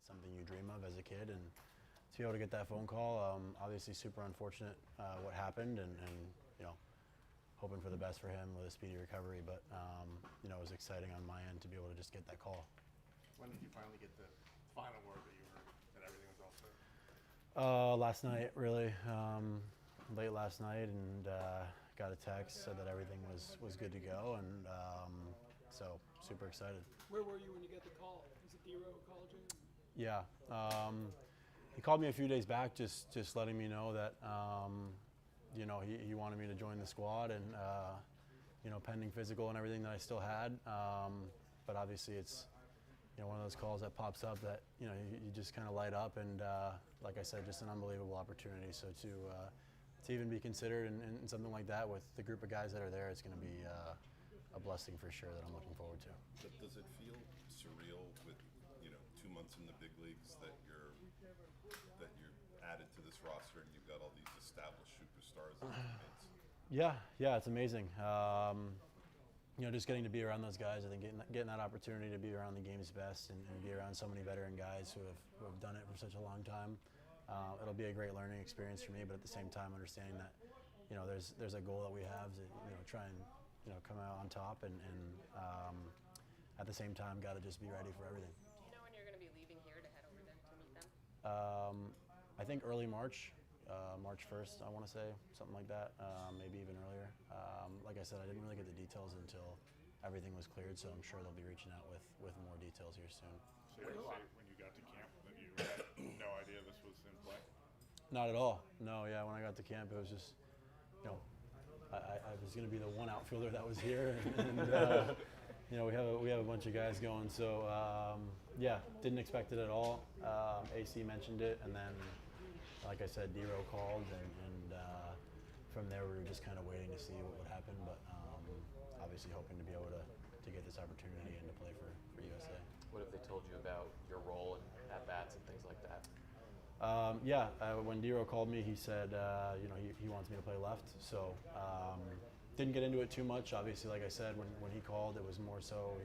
it's something you dream of as a kid, and to be able to get that phone call, obviously super unfortunate what happened, and hoping for the best for him with a speedy recovery. But it was exciting on my end to be able to just get that call. When did you finally get the final word that you heard that everything was all set? Last night, really, late last night, and got a text, said that everything was good to go, and so super excited. Where were you when you got the call? Was it D-Row who called you? Yeah, he called me a few days back, just letting me know that he wanted me to join the squad, and pending physical and everything that I still had. But obviously, it's one of those calls that pops up that you just kind of light up, and like I said, just an unbelievable opportunity. So to even be considered in something like that with the group of guys that are there, it's going to be a blessing for sure that I'm looking forward to. But does it feel surreal with 2 months in the big leagues that you're added to this roster and you've got all these established superstars as teammates? Yeah, it's amazing. Just getting to be around those guys, I think getting that opportunity to be around the game's best and be around so many veteran guys who have done it for such a long time. It'll be a great learning experience for me, but at the same time, understanding that there's a goal that we have to try and come out on top, and at the same time, got to just be ready for everything. Do you know when you're going to be leaving here to head over there to meet them? I think early March. March 1st, I want to say, something like that, maybe even earlier. Like I said, I didn't really get the details until everything was cleared, so I'm sure they'll be reaching out with more details here soon. So you say when you got to camp that you had no idea this was in play? Not at all. No, yeah, when I got to camp, it was just, I was going to be the one outfielder that was here, and we have a bunch of guys going, so yeah, didn't expect it at all. AC mentioned it, and then, like I said, D-Row called, and from there we were just kind of waiting to see what would happen, but obviously hoping to be able to get this opportunity and to play for USA. What have they told you about your role and at-bats and things like that? When D-Row called me, he said he wants me to play left, so didn't get into it too much. Obviously, like I said, when he called, it was more so,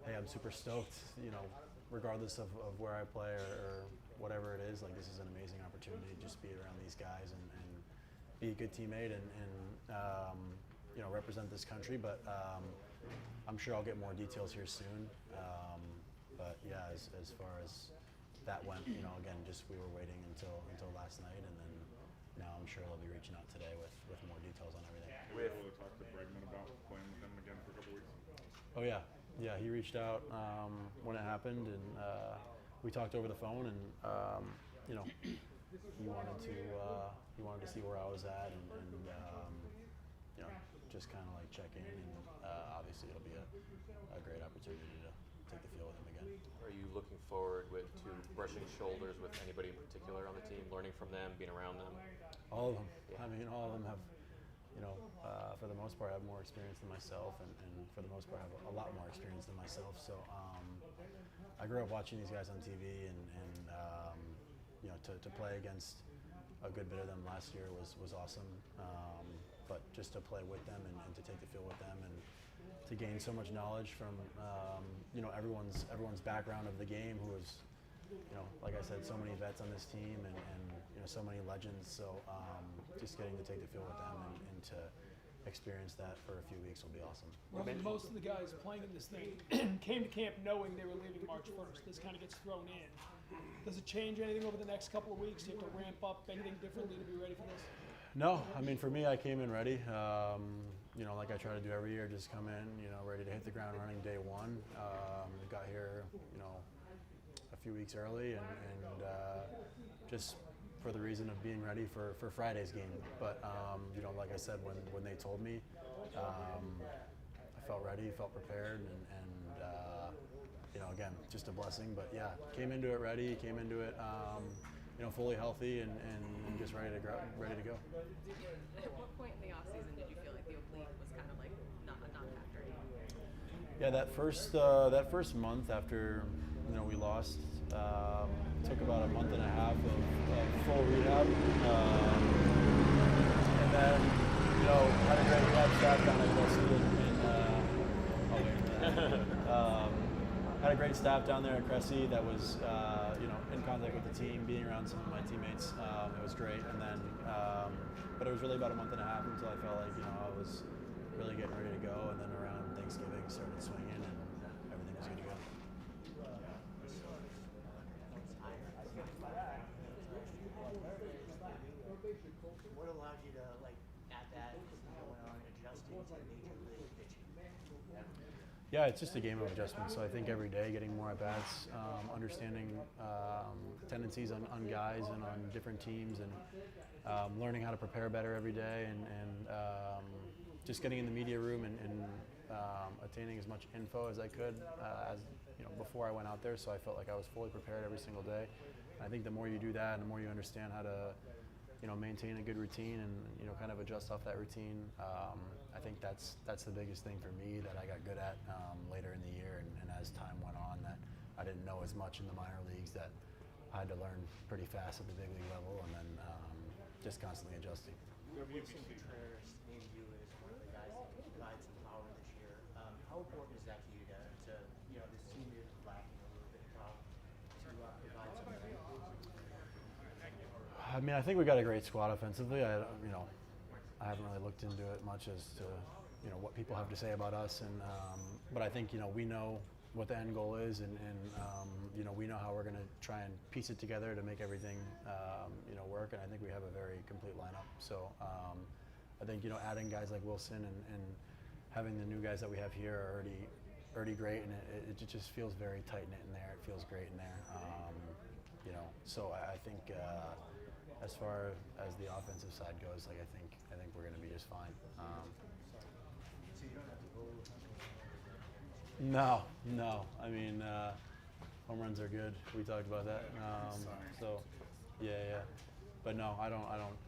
hey, I'm super stoked, regardless of where I play or whatever it is, like this is an amazing opportunity to just be around these guys and be a good teammate and represent this country. But I'm sure I'll get more details here soon. But yeah, as far as that went, again, just we were waiting until last night, and then now I'm sure they'll be reaching out today with more details on everything. Were you able to talk to Bregman about playing with him again for a couple weeks? Oh yeah, he reached out when it happened, and we talked over the phone, and he wanted to see where I was at, and just kind of like check in, and obviously it'll be a great opportunity to take the field with him again. Are you looking forward to brushing shoulders with anybody in particular on the team, learning from them, being around them? All of them. Yeah. I mean, all of them have, for the most part, have more experience than myself, and for the most part, have a lot more experience than myself. So I grew up watching these guys on TV, and to play against a good bit of them last year was awesome. But just to play with them and to take the field with them, and to gain so much knowledge from everyone's background of the game, who was, like I said, so many vets on this team, and so many legends. So just getting to take the field with them and to experience that for a few weeks will be awesome. Well, most of the guys playing in this thing came to camp knowing they were leaving March 1st. This kind of gets thrown in. Does it change anything over the next couple of weeks? Do you have to ramp up anything differently to be ready for this? No, I mean, for me, I came in ready. Like I try to do every year, just come in, ready to hit the ground running day one. Got here, a few weeks early, and just for the reason of being ready for Friday's game. But like I said, when they told me, I felt ready, felt prepared, and again, just a blessing. But yeah, came into it ready, came into it fully healthy and just ready to go. At what point in the offseason did you feel like the oblique was kind of like not a non-factor? Yeah, that first month after we lost, took about a month and a half of full rehab, and then had a great rehab staff down at Cressy. Had a great staff down there at Cressy that was contact with the team, being around some of my teammates, it was great. And then, but it was really about a month and a half until I felt like I was really getting ready to go. And then around Thanksgiving, started swinging, and everything was good to go. What allowed you to, at that going on, adjusting to major league pitching? Yeah, it's just a game of adjustment. So I think every day getting more at bats, understanding tendencies on guys and on different teams, and learning how to prepare better every day, and just getting in the media room and attaining as much info as I could as before I went out there. So I felt like I was fully prepared every single day. I think the more you do that, and the more you understand how to maintain a good routine and kind of adjust off that routine. I think that's the biggest thing for me that I got good at later in the year, and as time went on, that I didn't know as much in the minor leagues, that I had to learn pretty fast at the big league level, and then just constantly adjusting. Wilson Contreras named you as one of the guys that can provide some power this year. How important is that to you to this team is lacking a little bit of power to provide some of that? I mean, I think we got a great squad offensively. I haven't really looked into it much as to what people have to say about us, and but I think we know what the end goal is, and we know how we're going to try and piece it together to make everything work. And I think we have a very complete lineup. So I think adding guys like Wilson and having the new guys that we have here are already great, and it just feels very tight knit in there. It feels great in there. So I think. As far as the offensive side goes, I think we're going to be just fine. So you don't have to go. No. I mean, home runs are good. We talked about that. So, yeah. But no, I don't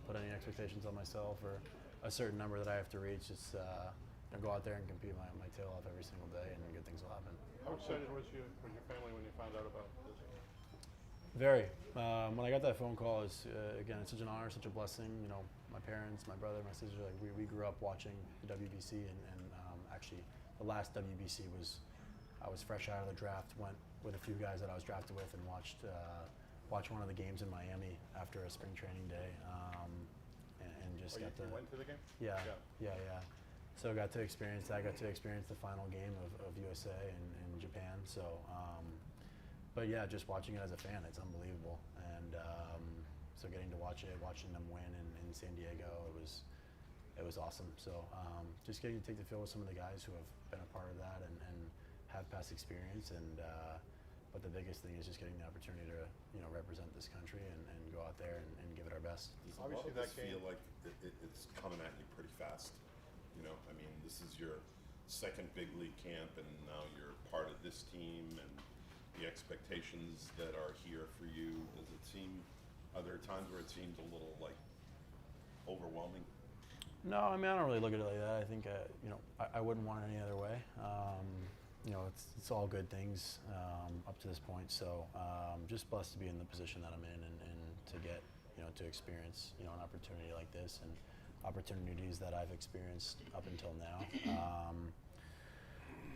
put any expectations on myself or a certain number that I have to reach. Just go out there and compete my tail off every single day, and good things will happen. How excited was your family when you found out about this? Very. When I got that phone call, it's such an honor, such a blessing. My parents, my brother, my sister, we grew up watching the WBC, and actually the last WBC I was fresh out of the draft, went with a few guys that I was drafted with, and watched one of the games in Miami after a spring training day, and just got to. You went to the game? Yeah. So I got to experience that. I got to experience the final game of USA and Japan. So. But yeah, just watching it as a fan, it's unbelievable. And so getting to watching them win in San Diego, it was awesome. So just getting to take the field with some of the guys who have been a part of that and have past experience. And but the biggest thing is just getting the opportunity to represent this country and go out there and give it our best. Does a lot of this feel like it's coming at you pretty fast? I mean, this is your second big league camp, and now you're part of this team, and the expectations that are here for you. Does it seem? Are there times where it seems a little overwhelming? No, I mean, I don't really look at it like that. I think I wouldn't want it any other way. It's all good things up to this point. So just blessed to be in the position that I'm in, and to get to experience an opportunity like this, and opportunities that I've experienced up until now.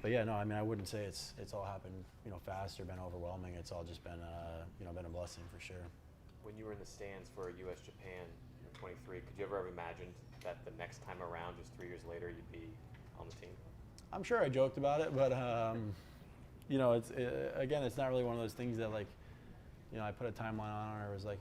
But yeah, no, I mean, I wouldn't say it's all happened fast or been overwhelming. It's all just been been a blessing for sure. When you were in the stands for U.S. Japan 23, could you ever have imagined that the next time around, just 3 years later, you'd be on the team? I'm sure I joked about it, but it's not really one of those things that I put a timeline on, or it was I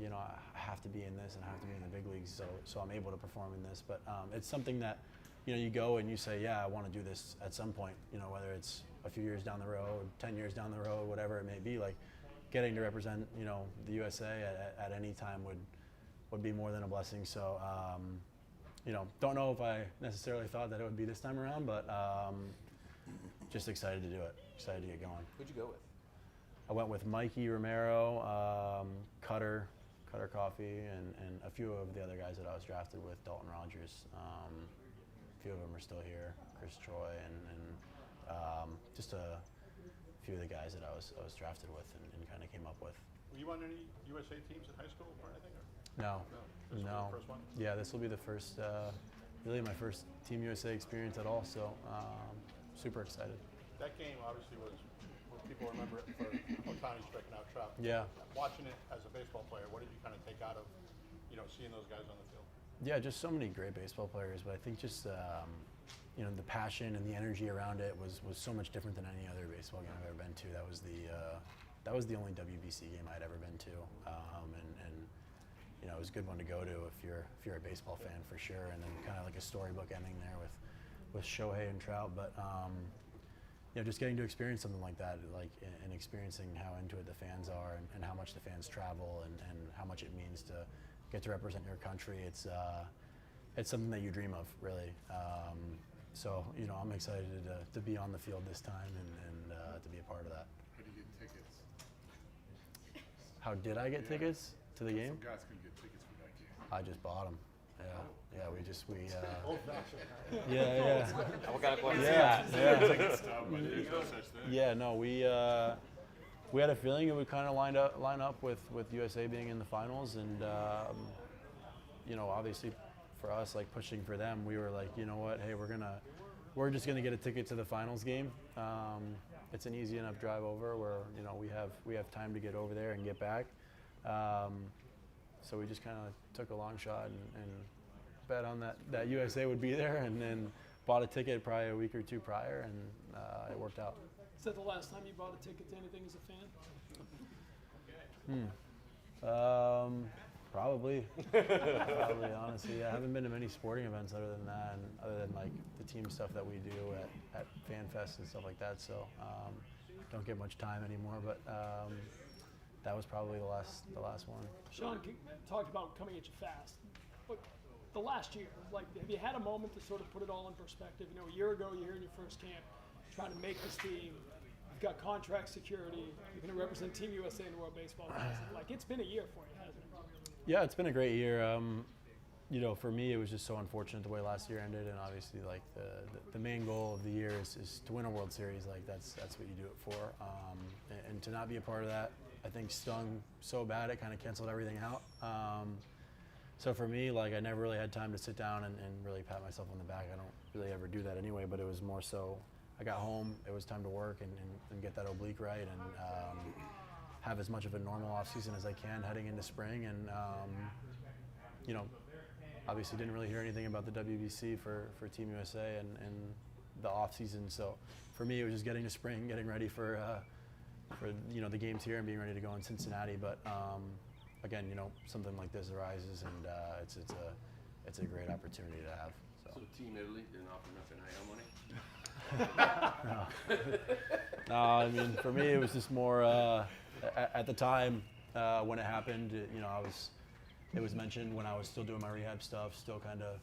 have to be in this and I have to be in the big leagues, so I'm able to perform in this. But it's something that you go and you say, yeah, I want to do this at some point. Whether it's a few years down the road, 10 years down the road, whatever it may be. Getting to represent the USA at any time would be more than a blessing. So don't know if I necessarily thought that it would be this time around, but just excited to do it. Excited to get going. Who'd you go with? I went with Mikey Romero, Cutter Coffee, and a few of the other guys that I was drafted with, Dalton Rogers. A few of them are still here, Chris Troy, and just a few of the guys that I was drafted with and kind of came up with. Were you on any USA teams in high school or anything? No. This will be the first one? Yeah, this will be the first, really my first Team USA experience at all. So super excited. That game obviously was people remember it for Otani striking out Trout. Yeah. Watching it as a baseball player, what did you kind of take out of, seeing those guys on the field? Yeah, just so many great baseball players, but I think just the passion and the energy around it was so much different than any other baseball game I've ever been to. That was the only WBC game I'd ever been to, and it was a good one to go to if you're a baseball fan for sure. And then kind of like a storybook ending there with Shohei and Trout, but just getting to experience something like that, and experiencing how into it the fans are, and how much the fans travel, and how much it means to get to represent your country. It's something that you dream of, really. So I'm excited to be on the field this time and to be a part of that. How do you get tickets? How did I get tickets to the game? Some guys couldn't get tickets for that game. I just bought them. Yeah, Old fashioned. yeah. What kind of place Yeah, is that? yeah. Ticket stub, but there's no such thing. Yeah, no, we had a feeling it would kind of line up with USA being in the finals, and obviously for us, like pushing for them, we were like, you know what, hey, we're just gonna get a ticket to the finals game. It's an easy enough drive over where we have time to get over there and get back. So we just kind of took a long shot and bet on that USA would be there, and then bought a ticket probably a week or two prior, and it worked out. Is that the last time you bought a ticket to anything as a fan? Probably, honestly. I haven't been to many sporting events other than that, and other than like the team stuff that we do at Fan Fest and stuff like that. So don't get much time anymore, but that was probably the last one. Sean talked about coming at you fast, but the last year, have you had a moment to sort of put it all in perspective? A year ago, you're here in your first camp, trying to make this team. You've got contract security. You're going to represent Team USA in the World Baseball Classic. It's been a year for you, hasn't it? Yeah, it's been a great year. For me, it was just so unfortunate the way last year ended, and obviously, the main goal of the year is to win a World Series. That's what you do it for, and to not be a part of that, I think stung so bad it kind of canceled everything out. So for me, I never really had time to sit down and really pat myself on the back. I don't really ever do that anyway, but it was more so I got home, it was time to work and get that oblique right, and have as much of a normal off season as I can heading into spring. And obviously didn't really hear anything about the WBC for Team USA and the off season. So for me, it was just getting to spring, getting ready for the games here and being ready to go in Cincinnati. But again, something like this arises, and it's a great opportunity to have. So Team Italy didn't offer enough NIL money? No, I mean, for me, it was just more at the time when it happened. It was mentioned when I was still doing my rehab stuff, still kind of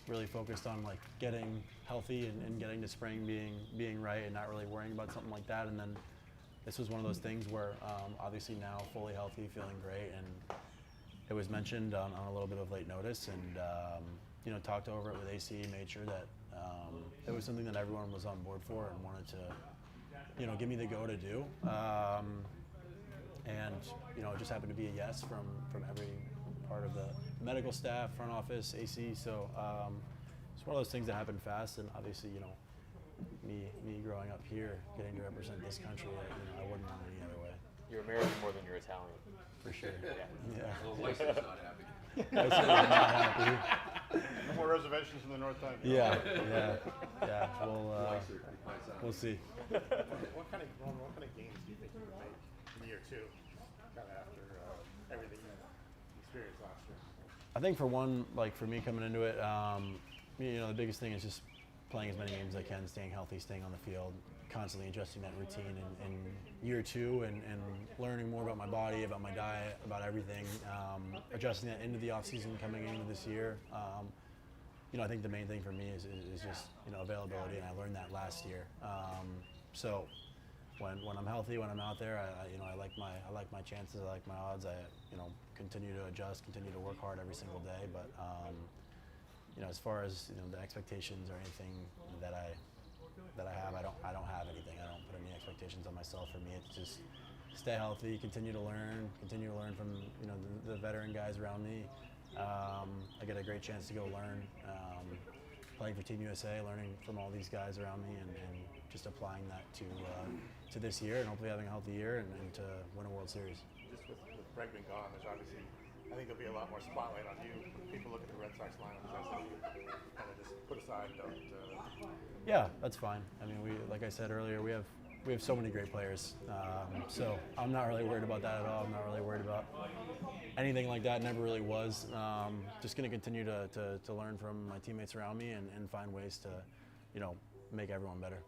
really focused on getting healthy and getting to spring being right, and not really worrying about something like that. And then this was one of those things where obviously now fully healthy, feeling great, and it was mentioned on a little bit of late notice, and talked over it with AC, made sure that it was something that everyone was on board for and wanted to give me the go to do. And it just happened to be a yes from every part of the medical staff, front office, AC. So it's one of those things that happened fast, and obviously me growing up here, getting to represent this country, I wouldn't want it any other way. You're American more than you're Italian. For sure. Yeah. Well, Weiss's not happy. I said I'm not happy. No more reservations in the North End. Yeah. We'll see. What kind of gains do you think you would make in year two, kind of after everything you experienced last year? I think for one, for me coming into it, the biggest thing is just playing as many games as I can, staying healthy, staying on the field, constantly adjusting that routine in year two, and learning more about my body, about my diet, about everything, adjusting that into the off season coming into this year. I think the main thing for me is just availability, and I learned that last year. So when I'm healthy, when I'm out there, I like my chances, I like my odds. I continue to adjust, continue to work hard every single day. But as far as the expectations or anything that I have, I don't have anything. I don't put any expectations on myself. For me, it's just stay healthy, continue to learn from the veteran guys around me. I get a great chance to go learn playing for Team USA, learning from all these guys around me, and just applying that to this year, and hopefully having a healthy year and to win a World Series. Just with Greg being gone, there's obviously, I think there'll be a lot more spotlight on you when people look at the Red Sox lineup. Is that something you kind of just put aside? Don't. Yeah, that's fine. I mean, like I said earlier, we have so many great players. So I'm not really worried about that at all. I'm not really worried about anything like that. Never really was. Just going to continue to learn from my teammates around me and find ways to, make everyone better.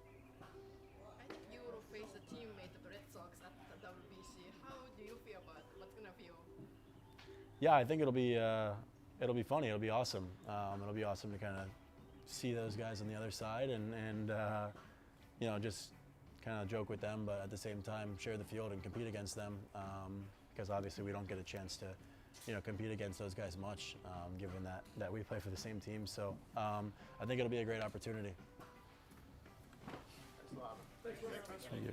I think you will face a teammate of the Red Sox at the WBC. How do you feel about it? What's gonna feel? Yeah, I think it'll be funny. It'll be awesome. It'll be awesome to kind of see those guys on the other side and just kind of joke with them, but at the same time share the field and compete against them, because obviously we don't get a chance to compete against those guys much, given that we play for the same team. So I think it'll be a great opportunity. Thanks a lot. Thank you.